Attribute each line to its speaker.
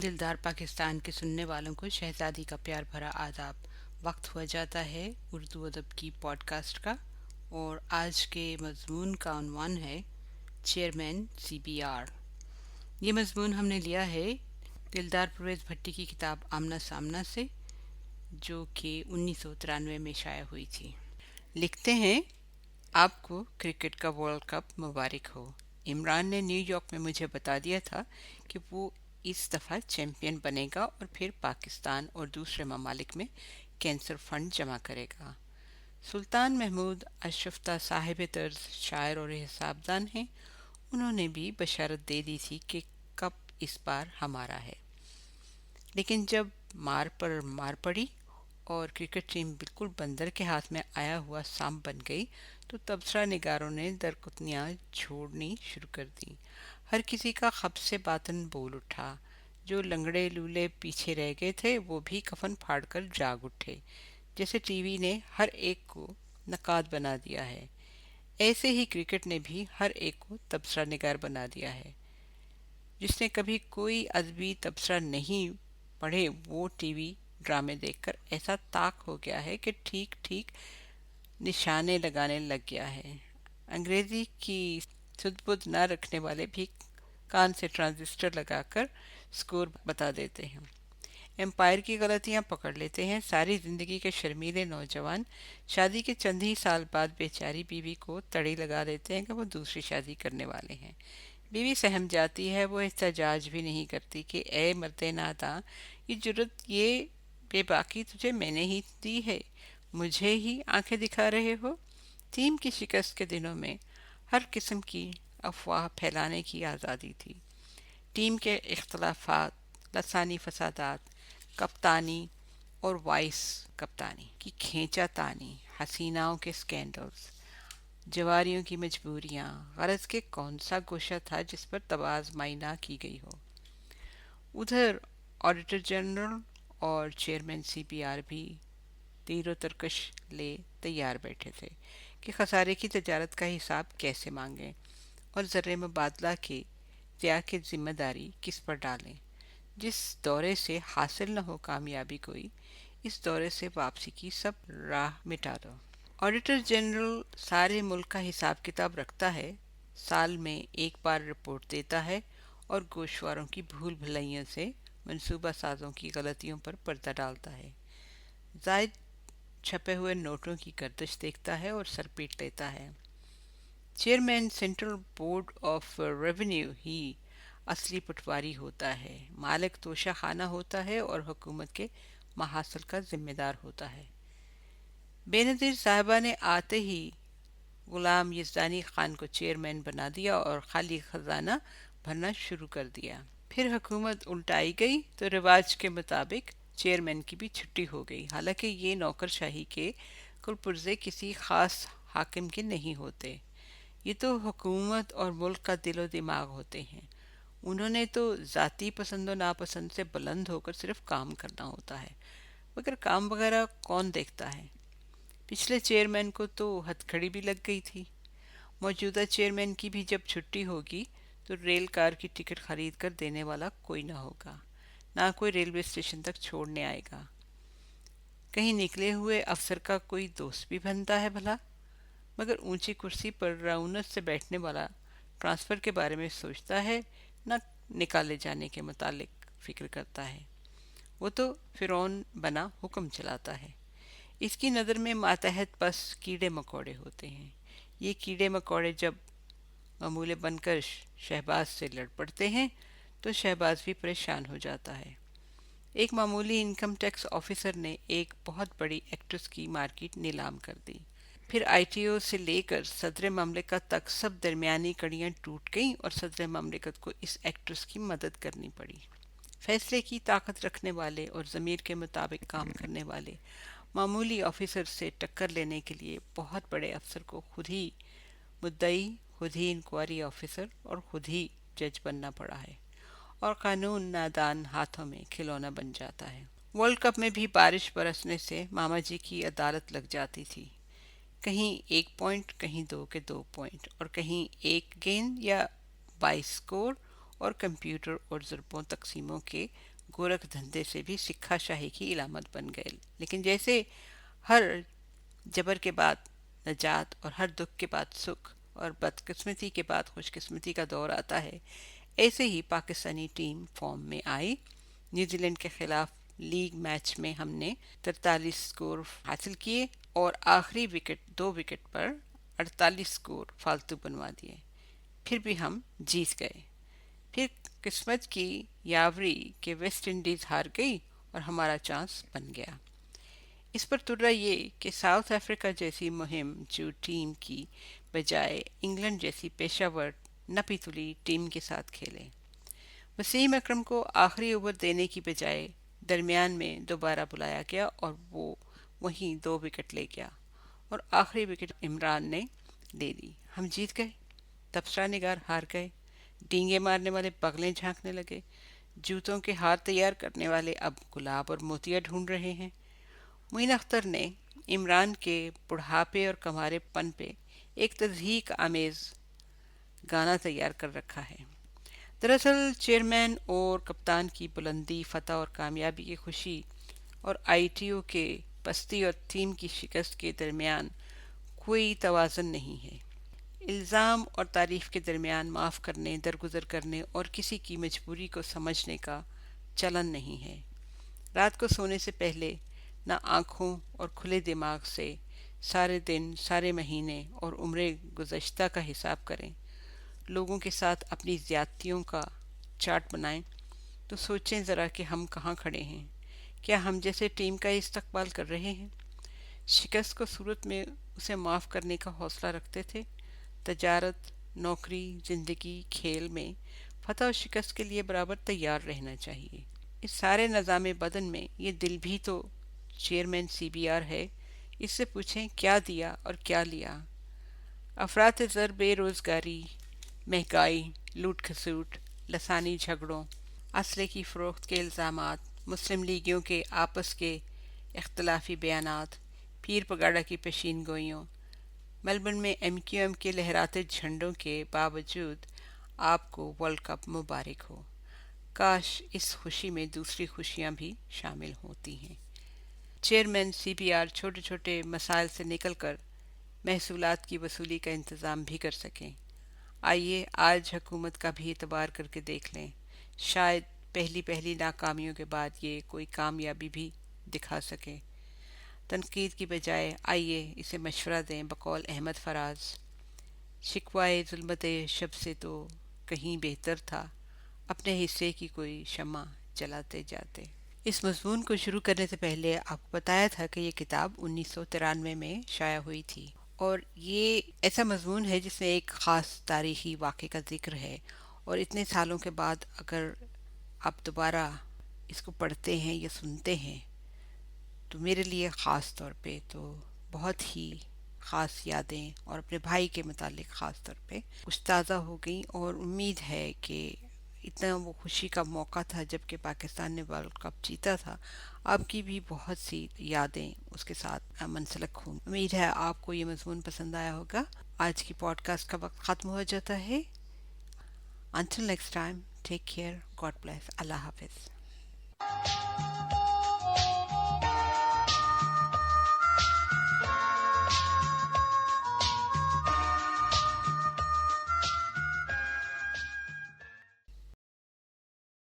Speaker 1: दिलदार पाकिस्तान के सुनने वालों को शहजादी का प्यार भरा आदाब। वक्त हुआ जाता है उर्दू अदब की पॉडकास्ट का, और आज के मजमून का उन्वान है चेयरमैन CBR। ये मजमून हमने लिया है दिलदार परवेज़ भट्टी की किताब आमना सामना से, जो कि 1993 में शाया हुई थी। लिखते हैं, आपको क्रिकेट का वर्ल्ड कप मुबारक हो। इमरान ने न्यूयॉर्क में मुझे बता दिया था कि वो इस दफ़ा चैंपियन बनेगा और फिर पाकिस्तान और दूसरे ममालिक में कैंसर फंड जमा करेगा। सुल्तान महमूद अशरफ्ता साहिब तर्ज शायर और हिसाबदान हैं। उन्होंने भी बशारत दे दी थी कि कप इस बार हमारा है। लेकिन जब मार पर मार पड़ी और क्रिकेट टीम बिल्कुल बंदर के हाथ में आया हुआ सांप बन गई, तो तबसरा निगारों ने दरकुतनियाँ छोड़नी शुरू कर दी। हर किसी का खब से बातन बोल उठा। जो लंगड़े लूले पीछे रह गए थे वो भी कफन फाड़ कर जाग उठे, जैसे टीवी ने हर एक को नकाद बना दिया है। ऐसे ही क्रिकेट ने भी हर एक को तबसरा निगार बना दिया है। जिसने कभी कोई अदबी तबसरा नहीं पढ़े, वो टीवी ड्रामे देखकर ऐसा ताक हो गया है कि ठीक ठीक निशाने लगाने लग गया है। अंग्रेजी की सुध-बुध न रखने वाले भी कान से ट्रांजिस्टर लगाकर स्कोर बता देते हैं। एम्पायर की गलतियां पकड़ लेते हैं। सारी जिंदगी के शर्मीले नौजवान शादी के चंद ही साल बाद बेचारी बीवी को तड़ी लगा देते हैं कि वो दूसरी शादी करने वाले हैं। बीवी सहम जाती है। वो एहतजाज भी नहीं करती कि ए मर्दे नादा, ये जुर्रत, ये बेबाकी तुझे मैंने ही दी है, मुझे ही आंखें दिखा रहे हो। टीम की शिकस्त के दिनों में हर किस्म की अफवाह फैलाने की आज़ादी थी। टीम के इख्तलाफात, लसानी फसादात, कप्तानी और वाइस कप्तानी की खींचातानी, हसीनाओं के स्कैंडल्स, जवारियों की मजबूरियां, गरज के कौन सा गोशा था जिस पर तबाज़माई ना की गई हो। उधर ऑडिटर जनरल और चेयरमैन CBR भी तीर तरकश ले तैयार बैठे थे कि खसारे की तजारत का हिसाब कैसे मांगें और ज़र्रे मुबादला के त्या की जिम्मेदारी किस पर डालें। जिस दौरे से हासिल न हो कामयाबी कोई, इस दौरे से वापसी की सब राह मिटा दो। ऑडिटर जनरल सारे मुल्क का हिसाब किताब रखता है, साल में एक बार रिपोर्ट देता है और गोशवारों की भूल भुलैयों से मंसूबा साजों की गलतियों पर पर्दा डालता है। जायद छपे हुए नोटों की गर्दिश देखता है और सर पीट लेता है। Chairman central board of revenue ही असली पटवारी होता है, मालिक तोशा खाना होता है और हुकूमत के महासल का जिम्मेदार होता है। बेनज़ीर साहिबा ने आते ही गुलाम यज़दानी खान को चेयरमैन बना दिया और खाली खजाना भरना शुरू कर दिया। फिर हुकूमत उल्टाई गई तो रिवाज के मुताबिक चेयरमैन की भी छुट्टी हो गई। हालांकि ये नौकरशाही के कुलपुर्जे किसी खास हाकिम के नहीं होते, ये तो हुकूमत और मुल्क का दिलो दिमाग होते हैं। उन्होंने तो ज़ाती पसंद और नापसंद से बुलंद होकर सिर्फ काम करना होता है, मगर काम वगैरह कौन देखता है। पिछले चेयरमैन को तो हथकड़ी भी लग गई थी। मौजूदा चेयरमैन की भी जब छुट्टी होगी तो रेल कार की टिकट खरीद कर देने वाला कोई ना होगा, ना कोई रेलवे स्टेशन तक छोड़ने आएगा। कहीं निकले हुए अफसर का कोई दोस्त भी बनता है भला, मगर ऊंची कुर्सी पर रउनत से बैठने वाला ट्रांसफ़र के बारे में सोचता है, न निकाले जाने के मुतालिक फिक्र करता है। वो तो फिरौन बना हुक्म चलाता है। इसकी नज़र में मातहत बस कीड़े मकोड़े होते हैं। ये कीड़े मकोड़े जब मामूले बनकर शहबाज से लड़ पड़ते हैं तो शहबाज भी परेशान हो जाता है। एक मामूली इनकम टैक्स ऑफिसर ने एक बहुत बड़ी एक्ट्रेस की मार्केट नीलाम कर दी। फिर ITO से लेकर सदर ममलिकत तक सब दरमियानी कड़ियाँ टूट गईं और सदर ममलिकत को इस एक्ट्रेस की मदद करनी पड़ी। फैसले की ताकत रखने वाले और ज़मीर के मुताबिक काम करने वाले मामूली ऑफिसर से टक्कर लेने के लिए बहुत बड़े अफसर को खुद ही मुद्दई, खुद ही इंक्वायरी ऑफिसर और खुद ही जज बनना पड़ा है, और कानून नादान हाथों में खिलौना बन जाता है। वर्ल्ड कप में भी बारिश बरसने से मामा जी की अदालत लग जाती थी। कहीं 1 पॉइंट, कहीं 2 के 2 पॉइंट, और कहीं एक गेंद या 22 स्कोर, और कंप्यूटर और ज़रबों तकसीमों के
Speaker 2: गोरख धंधे से भी सिक्का शाही की इलामत बन गए। लेकिन जैसे हर जबर के बाद नजात और हर दुख के बाद सुख और बदकिस्मती के बाद खुशकिस्मती का दौर आता है, ऐसे ही पाकिस्तानी टीम फॉर्म में आई। न्यूजीलैंड के खिलाफ लीग मैच में हमने 43 स्कोर हासिल किए और आखिरी विकेट 2 विकेट पर 48 स्कोर फालतू बनवा दिए। फिर भी हम जीत गए। फिर किस्मत की यावरी के वेस्ट इंडीज हार गई और हमारा चांस बन गया। इस पर तुर्रा ये कि साउथ अफ्रीका जैसी मुहिम जो टीम की बजाय इंग्लैंड जैसी पेशावर नपीतुली टीम के साथ खेले। वसीम अकरम को आखिरी ओवर देने की बजाय दरमियान में दोबारा बुलाया गया और वो वहीं 2 विकेट ले गया और आखिरी विकेट इमरान ने ले ली। हम जीत गए। तबसरा निगार हार गए। डींगे मारने वाले बगलें झांकने लगे। जूतों के हार तैयार करने वाले अब गुलाब और मोतिया ढूंढ रहे हैं। मोइन अख्तर ने इमरान के बुढ़ापे और कमारेपन पे एक तज़हीक आमेज गाना तैयार कर रखा है। दरअसल चेयरमैन और कप्तान की बुलंदी, फतह और कामयाबी की खुशी और आईटीओ के पस्ती और टीम की शिकस्त के दरमियान कोई तवाज़ुन नहीं है। इल्ज़ाम और तारीफ़ के दरमियान माफ़ करने, दरगुजर करने और किसी की मजबूरी को समझने का चलन नहीं है। रात को सोने से पहले ना आँखों और खुले दिमाग से सारे दिन, सारे महीने और उम्र गुज़श्ता का हिसाब करें। लोगों के साथ अपनी ज़्यादतियों का चार्ट बनाएं तो सोचें ज़रा कि हम कहाँ खड़े हैं। क्या हम जैसे टीम का इस्तकबाल कर रहे हैं? शिकस्त को सूरत में उसे माफ़ करने का हौसला रखते थे। तजारत, नौकरी, ज़िंदगी, खेल में फतह और शिकस्त के लिए बराबर तैयार रहना चाहिए। इस सारे निज़ाम बदन में ये दिल भी तो चेयरमैन सीबीआर है। इससे पूछें क्या दिया और क्या लिया। अफरात ज़र, बेरोज़गारी, महंगाई, लूट खसूट, लसानी झगड़ों, असले की फ़रोख्त के इल्ज़ामात, मुस्लिम लीगियों के आपस के इख्तलाफी बयानात, पीर पगाड़ा की पेशीन गोइयों, मेलबर्न में एमक्यूएम के लहराते झंडों के बावजूद आपको वर्ल्ड कप मुबारक हो। काश इस खुशी में दूसरी खुशियां भी शामिल होती हैं। चेयरमैन सीबीआर छोटे छोटे मसाइल से निकलकर महसूलात की वसूली का इंतज़ाम भी कर सकें। आइए आज हुकूमत का भी एतबार करके देख लें। शायद पहली पहली नाकामियों के बाद ये कोई कामयाबी भी दिखा सके। तनकीद की बजाय आइए इसे मशवरा दें। बकौल अहमद फराज, शिकवाए जुल्मत शब से तो कहीं बेहतर था अपने हिस्से की कोई शम्मा जलाते जाते। इस मज़मून को शुरू करने से पहले आपको बताया था कि ये किताब 1993 में शाया हुई थी और ये ऐसा मज़मून है जिसमें एक ख़ास तारीख़ी वाक़े का ज़िक्र है और इतने सालों के बाद अगर आप दोबारा इसको पढ़ते हैं या सुनते हैं तो मेरे लिए ख़ास तौर पे तो बहुत ही ख़ास यादें और अपने भाई के मुतालिक ख़ास तौर पे कुछ ताज़ा हो गई और उम्मीद है कि इतना वो खुशी का मौका था जबकि पाकिस्तान ने वर्ल्ड कप जीता था। आपकी भी बहुत सी यादें उसके साथ मनसलक हों। उम्मीद है आपको ये मज़मून पसंद आया होगा। आज की पॉडकास्ट का वक्त ख़त्म हो जाता है। Until next time, take care, God bless, Allah Hafiz.